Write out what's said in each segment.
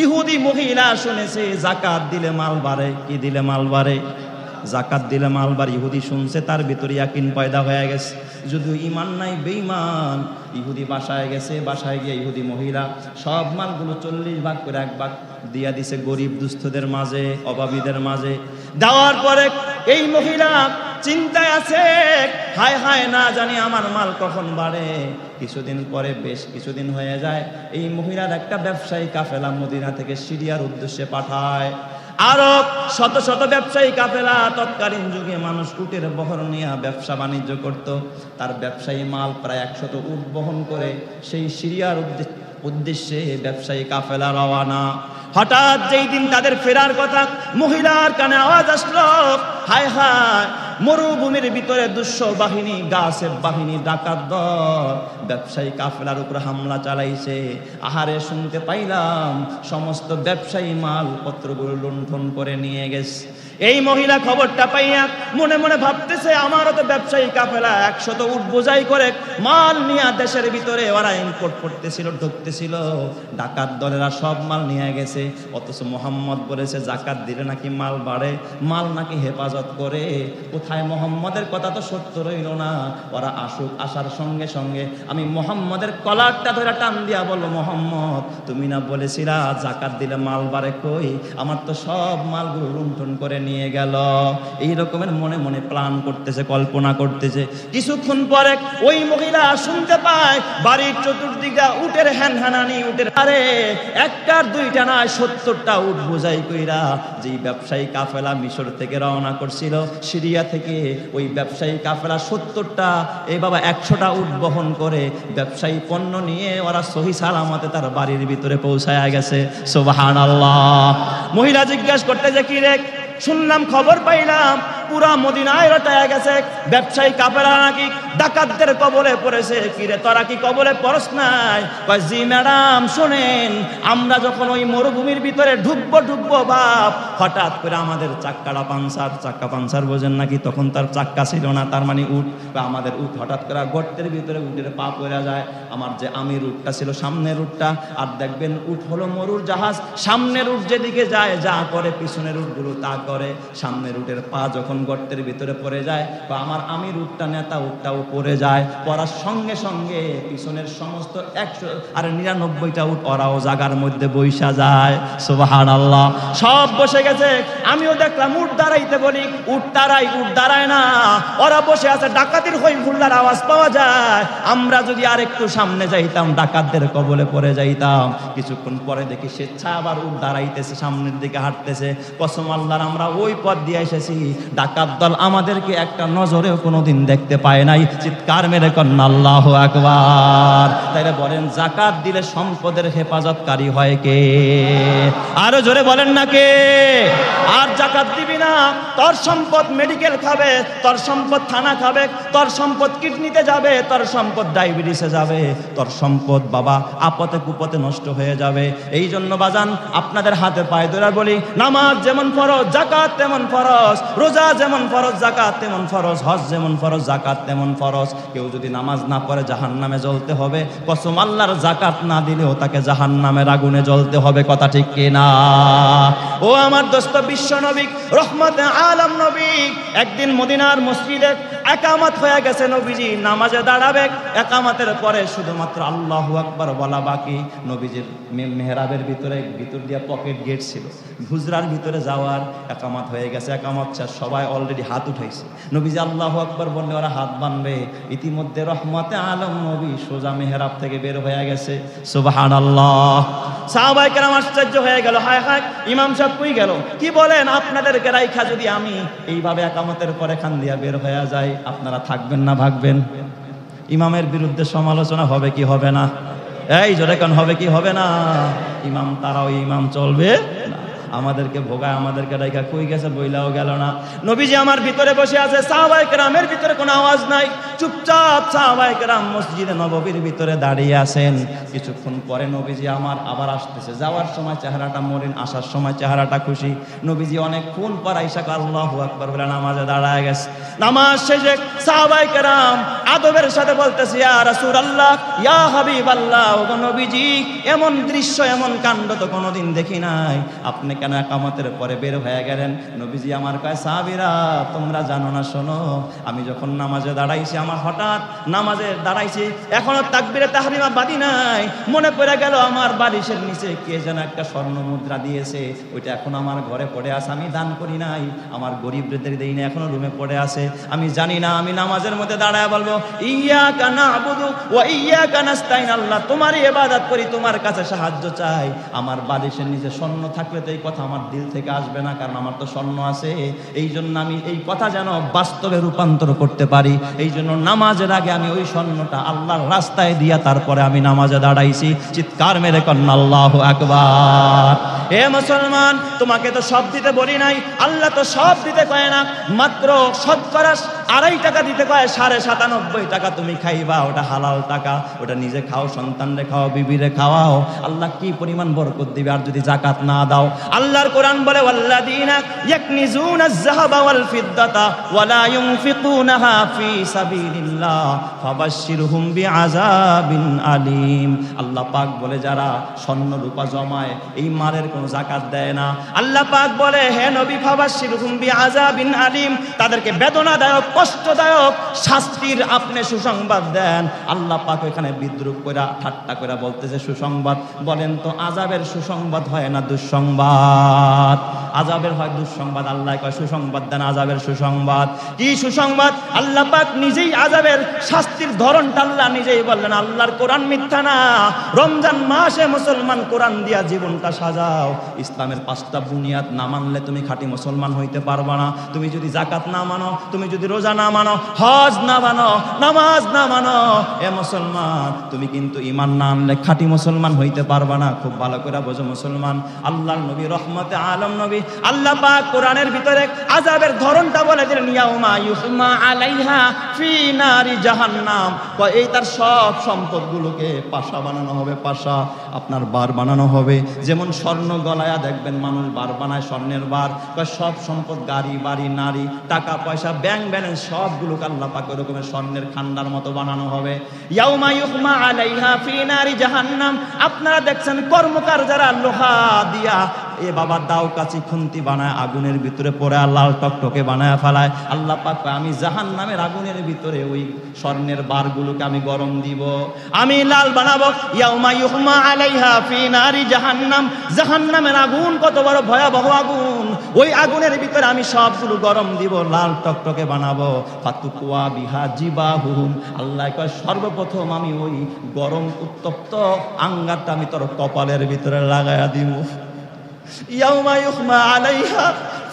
ইহুদি মহিলা শুনেছে জাকাত দিলে মাল বাড়ে। কি দিলে মাল বাড়ে? জাকাত দিলে মাল বাড়ে। ইহুদি শুনছে, তার ভিতরে ইয়াকিন পয়দা হয়ে গেছে, যদিও ইমান নাই, বেঈমান। ইহুদি বাসায় গেছে, বাসায় গিয়ে ইহুদি মহিলা সব মালগুলো 40 ভাগ করে 1 ভাগ দিয়া দিছে গরিব দুস্থদের মাঝে, অভাবীদের মাঝে। দেওয়ার পরে এই মহিলা চিন্তায় আছে, হায় হায়, না জানি আমার মাল কখন বাড়ে। কিছুদিন পরে, বেশ কিছুদিন হয়ে যায়, এই মহিলার একটা ব্যবসায়ী কাফেলা মদিনা থেকে সিরিয়ার উদ্দেশ্যে পাঠায়। আরো শত শত ব্যবসায়ী কাফেলা, তৎকালীন যুগে মানুষ উটের বহর নিয়ে ব্যবসা বাণিজ্য করত। তার ব্যবসায়ী মাল প্রায় 100 উট বহন করে সেই সিরিয়ার উদ্দেশ্যে ব্যবসায়ী কাফেলা রওয়ানা। হঠাৎ যেই দিন তাদের ফেরার কথা, মহিলার কানে আওয়াজ আসলো, হায় হায়, মরুভূমির ভিতরে দুঃস্ব বাহিনী, গাছের বাহিনী, ডাকাত দল ব্যবসায়ী কাফেলার উপর হামলা চালাইছে। আহারে, শুনতে পাইলাম সমস্ত ব্যবসায়ী মালপত্রগুলো লুণ্ঠন করে নিয়ে গেছে। এই মহিলা খবরটা পাইয়া মনে মনে ভাবতেছে, আমারও তো ব্যবসায়ী কাফেলা 100 উট বোঝাই করে মাল নিয়ে দেশের ভিতরে ওরা ইম্পোর্ট করতেছিল, ঢুকতেছিল। ডাকাত দলেরা সব মাল নিয়ে গেছে, অথচ মোহাম্মদ বলেছে জাকাত দিলে নাকি মাল বাড়ে, মাল নাকি হেফাজত করে। কোথায় মোহাম্মদের কথা তো সত্য রইল না। ওরা আসুক, আসার সঙ্গে সঙ্গে আমি মোহাম্মদের কলারটা ধরে টান দিয়া বলবো, মোহাম্মদ, তুমি না বলেছিলা জাকাত দিলে মাল বাড়ে, কই আমার তো সব মালগুলো লুণ্ঠন করে নিয়ে গেল। এই রকমের মনে মনে প্ল্যান করতেছে, কল্পনা করতেছে। কিছুক্ষণ পরে ওই মহিলা শুনতে পায় বাড়ির চতুর্দিকে উটের হ্যানহানানি, উটের আরে 1টা 2টা না 70টা উট বোঝাই কইরা যেই ব্যবসায়ী কাফেলা মিশর থেকে রওনা করছিল, সিরিয়া থেকে, ওই ব্যবসায়ী কাফেলা 70টা, এই বাবা 100টা উট বহন করে ব্যবসায়ী পণ্য নিয়ে ওরা সহি সালামতে তার বাড়ির ভিতরে পৌঁছায় গেছে। সুবহানাল্লাহ। মহিলা জিজ্ঞাসা করতে যে, কি রে, শুনলাম, খবর পাইলাম পুরা মদিনায় রটায় গেছে, ব্যবসায়ী কাফেলা নাকি ডাকাতদের কবলে পড়েছে। কিরে, তোরা কি কবলে পড়স নাই? কয়, জি ম্যাডাম, শোনেন, আমরা যখন ওই মরুভূমির ভিতরে ঢুকবো বাপ, হঠাৎ করে আমাদের চাক্কা পাঞ্চার বোঝেন নাকি, তখন তার চাক্কা ছিল না, তার মানে উট, আমাদের উট হঠাৎ করে গর্তের ভিতরে উটের পা পড়ে যায়। আমার যে আমির উটটা ছিল, সামনের উটটা, আর দেখবেন উট হলো মরুর জাহাজ, সামনের উট যেদিকে যায় যা করে, পিছনের উটগুলো তা করে। সামনের উটের পা যখন গর্তের ভিতরে পড়ে যায়, বা আমার আমির উটটা, নেতা উটটাও পড়ে যায়, পড়ার সঙ্গে সঙ্গে পিছনের সমস্ত 199টা উট ওরাও জায়গার মধ্যে বৈশা যায়। সুবহানাল্লাহ। সব বসে গেছে। আমিও দেখলাম উট দাঁড়াইতে বলি, উট দাঁড়ায় না, ওরা বসে আছে। ডাকাতির হই হুল্লার আওয়াজ পাওয়া যায়। আমরা যদি আরেকটু সামনে যাইতাম, ডাকাতদের কবলে পড়ে যাইতাম। কিছুক্ষণ পরে দেখি স্বেচ্ছা আবার উট দাঁড়াইতেছে, সামনের দিকে হাঁটতেছে। কসম আল্লাহর, আমরা ওই পথ দিয়ে এসেছি, ডাকাত দল আমাদেরকে একটা নজরেও কোনোদিন দেখতে পায় নাই। চিৎকার মেরে কন্যা আল্লাহু আকবার। তাইলে বলেন, জাকাত দিলে সম্পদের হেফাজতকারী হয় কে? আরো জোরে বলেন না কে? আর জাকাত দিবি না, তোর সম্পদ মেডিকেল খাবে, তোর সম্পদ থানা খাবে, তোর সম্পদ কিডনিতে যাবে, তোর সম্পদ ডায়াবেটিসে যাবে, তোর সম্পদ বাবা আপদে কুপদে নষ্ট হয়ে যাবে। এই জন্য বাজান, আপনাদের হাতে পায়ে ধরে বলি, নামাজ যেমন ফরজ, জাকাত তেমন ফরজ, রোজা যেমন ফরজ, জাকাত তেমন ফরজ, হজ যেমন ফরজ, জাকাত তেমন ফরজ। কেউ যদি নামাজ না পড়ে জাহান্নামে জ্বলতে হবে। কসম আল্লাহর, জাকাত না দিলেও তাকে জাহান্নামের আগুনে জ্বলতে হবে। কথা ঠিক কিনা? ও আমার দোস্ত, বিশ্ব নবী, রহমতে আলম নবী, একদিন মদিনার মসজিদে একামত হয়ে গেছে। নবীজি নামাজে দাঁড়াবে, একামতের পরে শুধুমাত্র আল্লাহু আকবার বলা বাকি। নবীজির মেহরাবের ভিতর দিয়ে পকেট গেট ছিল, হুজরার ভিতরে যাওয়ার। একামত হয়ে গেছে, একামত শেষ, সবাই অলরেডি হাত উঠাইছে। নবীজি আল্লাহু আকবার বললে ওরা হাত বানবে। ইতিমধ্যে রহমতে আলম নবী সোজা মেহরাব থেকে বের হয়ে গেছে। সুবহানাল্লাহ। সাহাবায়ে কেরাম আশ্চর্য হয়ে গেল, হায় হায়, ইমাম সাহেব কই গেল? কি বলেন, আপনাদেরকে রাইখা যদি আমি এইভাবে একামতের পরে খান দিয়া বের হয়ে যাই, আপনারা থাকবেন না ভাগবেন? ইমামের বিরুদ্ধে সমালোচনা হবে কি হবে না? এই জোরে কোন হবে কি হবে না? ইমাম তারাও ইমাম চলবে না। আমাদেরকে ভোগায়, আমাদেরকে ডাইকা কই গেছে বইলাও গেল না। নবীজি আমার ভিতরে বসে আছে, সাহাবায়ে কেরামের ভিতরে কোনো আওয়াজ নাই, চুপচাপ সাহাবায়ে কেরাম মসজিদে নববীর ভিতরে দাঁড়িয়ে আছেন। কিছুক্ষণ পরে নবীজি আমার আবার আসতেছে, যাওয়ার সময় চেহারাটা মলিন, আসার সময় চেহারাটা খুশি। নবীজি অনেকক্ষণ পর আইসা আল্লাহু আকবার বলে নামাজে দাঁড়ায় গেছে। নামাজ শেষে সাহাবায়ে কেরাম আদবের সাথে বলতেছে, ইয়া রাসূলুল্লাহ, ইয়া হাবিবাল্লাহ, ওগো নবীজি, এমন দৃশ্য, এমন কাণ্ড তো কোনোদিন দেখি নাই, আপনি কেন একামতের পরে বের হয়ে গেলেন? নবীজি আমার কয়, সাহাবীরা তোমরা জানো না, শোনো, আমি যখন নামাজে দাঁড়াইছি, আমার হঠাৎ নামাজে দাঁড়াইছি, এখনো তাকবীরে তাহরিমা বাদি নাই, মনে পড়ে গেল আমার বালিশের নিচে কে যেন একটা স্বর্ণ মুদ্রা দিয়েছে, ওইটা এখন আমার ঘরে পড়ে আছে, আমি দান করি নাই, আমার গরিবদের দেই না, এখনো রুমে পড়ে আছে, আমি জানি না। আমি নামাজের মধ্যে দাঁড়ায় বলবো, ইয়াকা না'বুদু ওয়া ইয়াকা নাস্তাইন, আল্লাহ তোমারই ইবাদত করি, তোমার কাছে সাহায্য চাই। আমার বালিশের নিচে স্বর্ণ থাকলে তো এই কথা আমার দিল থেকে আসবে না, কারণ আমার তো স্বর্ণ আছে। এই জন্য আমি এই কথা যেন বাস্তবে রূপান্তর করতে পারি, এই জন্য নামাজের আগে আমি ওই স্বর্ণটা আল্লাহর রাস্তায় দিয়া তারপরে আমি নামাজে দাঁড়াইছি। চিৎকার মেরে কন্যা আল্লাহু আকবার। এ মুসলমান, তোমাকে তো সব দিতে বলি নাই, আল্লাহ তো সব দিতে কয় না, মাত্র শতকরা 2.5 টাকা দিতে কয়, 97.5 টাকা তুমি খাইবা, ওটা হালাল টাকা, ওটা নিজে খাও, সন্তানরে খাও, বিবিরে খাওয়াও, আল্লাহ কি পরিমাণ বরকত দিবে। আর যদি যাকাত না দাও, আল্লাহর কোরআন বলে, ওয়াল্লাযীনা ইয়াকনিজুনা আয-যাহাবা ওয়াল ফিদ্দাতা ওয়া লা ইউনফিকুনাহা ফি সাবিলিল্লাহ ফাবাশশিরহুম বিআযাবিন আলীম। আল্লাহ পাক বলে, যারা স্বর্ণ রূপা জমায়, এই মালের কোনো যাকাত দেয় না, আল্লাহ পাক বলে, হে নবী, ফাবাশশিরহুম বিআযাবিন আলীম, তাদেরকে বেদনাদায়ক, কষ্টদায়ক শাস্তির আপনি সুসংবাদ দেন। আল্লাহ পাক এখানে বিদ্রুপ কইরা, ঠাট্টা কইরা বলতেছে সুসংবাদ। বলেন তো, আযাবের সুসংবাদ হয় না দুঃসংবাদ? আযাবের হয় দুঃসংবাদ, আল্লাহ কয় সুসংবাদ দেন, আযাবের সুসংবাদ। কি সুসংবাদ? আল্লাহ পাক নিজেই আযাবের শাস্তির ধরনটা আল্লাহ নিজেই বললেন। আল্লাহর কোরআন মিথ্যা না। রমজান মাসে মুসলমান কোরআন দিয়া জীবনটা সাজাও। ইসলামের 5টা বুনিয়াদ না মানলে তুমি খাঁটি মুসলমান হইতে পারবা না। তুমি যদি যাকাত না মানো, তুমি যদি রোজা না মানো, হজ না মানো, নামাজ না মানো, এ মুসলমান, তুমি কিন্তু ঈমান না আনলে খাঁটি মুসলমান হইতে পারবা না। খুব ভালো করে বোঝো মুসলমান। আল্লাহর নবী, রহমতে আলম নবী, আল্লাহ পাক কোরআনের ভিতরে আযাবের ধরনটা বলে দিলেন, ইয়াউমা ইউহমা আলাইহা ফি নারি জাহান্নাম। এই তার সব সম্পদগুলোকে পাশা বানানো হবে, পাশা আপনার বার বানানো হবে। যেমন স্বর্ণ গলায়া দেখবেন মানুষ বার বানায়, স্বর্ণের বার। সব সম্পদ, গাড়ি বাড়ি, নারী, টাকা পয়সা, ব্যাংক ব্যালেন্স, সবগুলোকে আল্লাহ পাক এরকমের স্বর্ণের খান্ডার মতো বানানো হবে। ইয়াউমা ইউহমা আলাইহা ফি নারি জাহান্নাম। আপনারা দেখছেন কর্মকার যারা লোহা দিয়া এ বাবা দাও কাচি খুন্তি বানায়, আগুনের ভিতরে পড়ে লাল টকটকে বানায় ফেলায়। আল্লাহ পাক আমি জাহান্নামের আগুনের ভিতরে ওই স্বর্ণের বারগুলোকে আমি গরম দিব, আমি লাল বানাবো। ইয়াউমা ইউহমা আলাইহা ফি নারি জাহান্নাম। জাহান্নামের আগুন কত বড় ভয়াবহ আগুন, ওই আগুনের ভিতরে আমি সবগুলো গরম দিব, লাল টকটকে বানাবো। ফাতুকুয়া বিহা জিবাহুম। আল্লাহ কয় সর্বপ্রথম আমি ওই গরম উত্তপ্ত আঙ্গারটা আমি তোর কপালের ভিতরে লাগায়া দিব। ইয়াউমা ইউহমা আলাইহা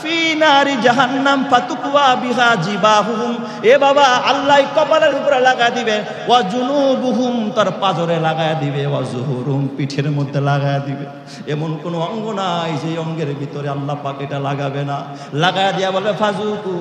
ফি নারি জাহান্নাম ফাতুকওয়া বিহা জিবাহুম। এ বাবা, আল্লাহ কপালের উপরে লাগা দিবে, ওয়া জুনুবুহুম তার পাজরে লাগায়া দিবে, ওয়া জুহুরুম পিঠের মধ্যে লাগায়া দিবে। এমন কোন অঙ্গ নাই যে অঙ্গের ভিতরে আল্লাহ পাক এটা লাগাবে না। লাগায়া দিয়া বলবে ফাজুকু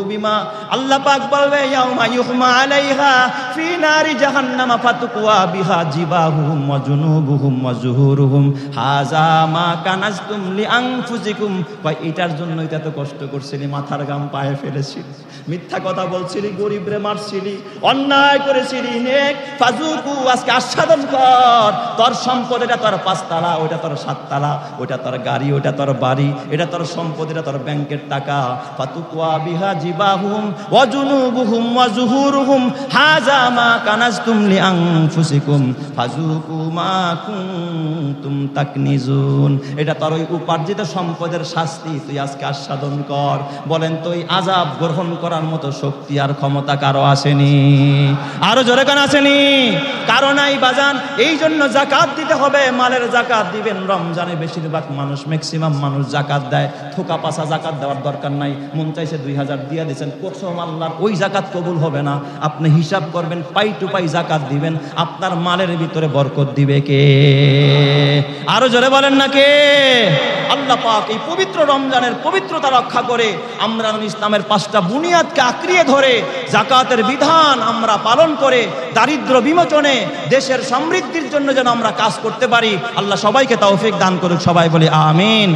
বিমা। আল্লাহ পাক বলবে ইয়াউমা ইউহমা আলাইহা ফি নারি জাহান্নাম ফাতুকওয়া বিহা জিবাহুম ওয়া জুনুবুহুম ওয়া জুহুরুহুম হাযা মা কানাজতুম লিআনফুসিকুম। কয় এটার জন্য এত কষ্ট করছিলি, মাথার ঘাম পায়ে ফেলেছিলি, মিথ্যা কথা বলছিলি, গরিবরে মারছিলি, অন্যায় করেছিলি, নেক ফাজুকু আজকে আস্বাদন কর। তোর সম্পদ এটা তোর 5 তালা, ওটা তোর 7 তালা, ওটা তোর গাড়ি, ওটা তোর বাড়ি, এটা তোর সম্পদ, এটা তোর ব্যাংকের টাকা। ফাতুকওয়া বিহা জিবাহুম ওয়া জুনুবুহুম ওয়া জুহুরুহুম হাযা মা কানাজতুম লিআনফুসিকুম ফাজুকু মা কুনতুম তাকনিজুন। এটা তোর ওই উপার্জিত সম্পদের শাস্তি, তুই আজকে আস্বাদন কর। বলেন তো এই আযাব গ্রহণ করার মতো শক্তি আর ক্ষমতা কারো আসেনি? আরো জোরে কান আসেনি? কারো নাই বাজান। এই জন্য যাকাত দিতে হবে, মালের যাকাত দিবেন। রমজানে বেশিরভাগ মানুষ, ম্যাক্সিমাম মানুষ যাকাত দেয়। থোকা পাশা যাকাত দেওয়ার দরকার নাই। মন চাইছে 2000 দিয়া দিয়েছেন, কসম আল্লাহর ওই যাকাত কবুল হবে না। আপনি হিসাব করবেন, পাই টু পাই যাকাত দিবেন। আপনার মালের ভিতরে বরকত দিবে কে? আরো জোরে বলেন না কে? আল্লাহ পাক এই পবিত্র রমজানের পবিত্রতা রক্ষা করে আমরা ইসলামের 5টা বুনিয়াদকে আঁকড়িয়ে ধরে যাকাতের বিধান আমরা পালন করে দারিদ্র বিমোচনে দেশের সমৃদ্ধির জন্য যেন আমরা কাজ করতে পারি। আল্লাহ সবাইকে তৌফিক দান করুক। সবাই বলি আমিন।